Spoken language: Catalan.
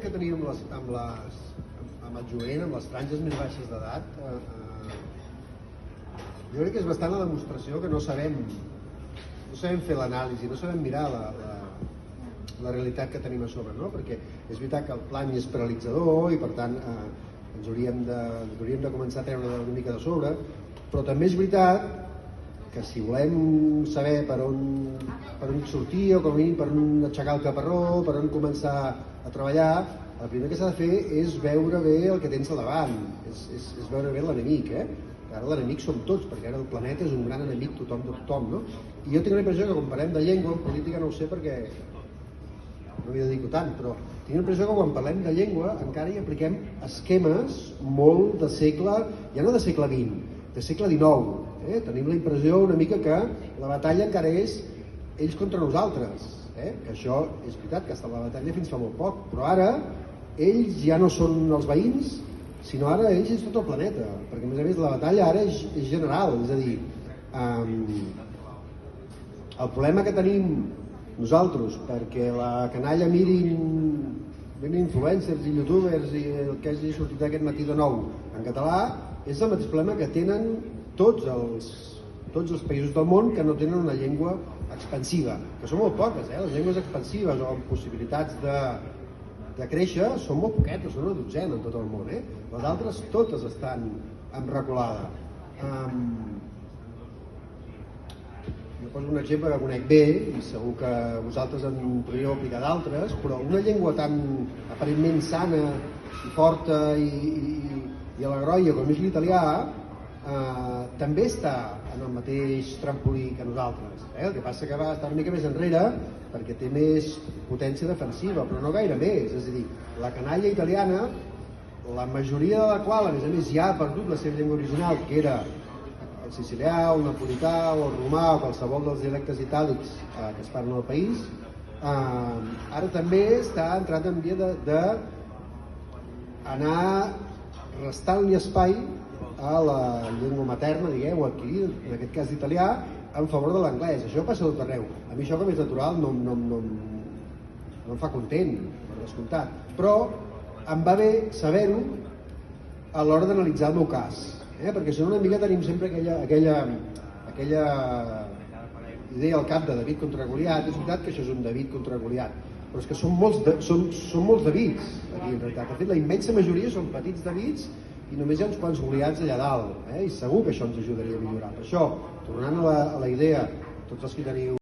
que tenim amb el jovent, amb les franges més baixes d'edat, jo crec que és bastant la demostració que no sabem fer l'anàlisi, no sabem mirar la realitat que tenim a sobre, no? Perquè és veritat que el plan és paralitzador i per tant ens hauríem de començar a treure una mica de sobre, però també és veritat que si volem saber per on sortir o com a mínim per on aixecar el caparró, per on començar a treballar, el primer que s'ha de fer és veure bé el que tens al davant, és veure bé l'enemic, Ara l'enemic som tots, perquè ara el planeta és un gran enemic tothom de tothom, no? I jo tinc la impressió que quan parlem de llengua, en política no ho sé perquè no m'hi dedico tant, però tinc la impressió que quan parlem de llengua encara hi apliquem esquemes molt de segle, ja no de segle XX, de segle XIX. Tenim la impressió una mica que la batalla encara és ells contra nosaltres, que això és veritat, que ha estat la batalla fins fa molt poc, però ara ells ja no són els veïns, sinó ara ells és tot el planeta, perquè a més la batalla ara és general, és a dir, el problema que tenim nosaltres perquè la canalla mirin influencers i youtubers i el que hagi sortit aquest matí de nou en català és el mateix problema que tenen tots els països del món que no tenen una llengua expansiva, que són molt poques, les llengües expansives o amb possibilitats de créixer són molt poquetes, són una dotzena en tot el món, les altres totes estan en reculada. Jo poso un exemple que conec bé i segur que vosaltres en podríeu aplicar d'altres, però una llengua tan aparentment sana i forta i alegroia com és l'italià també està en el mateix trampolí que nosaltres. El que passa que va estar una mica més enrere perquè té més potència defensiva, però no gaire més. És a dir, la canalla italiana, la majoria de la qual, a més, ja ha perdut la seva llengua original, que era el sicilià, el napolità, o el romà, o qualsevol dels dialectes itàlics que es parlen al país, ara també està entrant en via d'anar restant-li espai a la llengua materna, digueu, adquirir, en aquest cas italià, en favor de l'anglès. Això passa a tot arreu. A mi això, com és natural, no em fa content, per descomptat. Però em va bé saber-ho a l'hora d'analitzar el meu cas, perquè si no una mica tenim sempre aquella idea al cap de David contra Goliat. És veritat que això és un David contra Goliat, però és que són molts Davids aquí, en realitat. De fet, la immensa majoria són petits Davids i només hi ha uns quants Goliats allà dalt, i segur que això ens ajudaria a millorar. Per això, tornant a la idea, tots els que teniu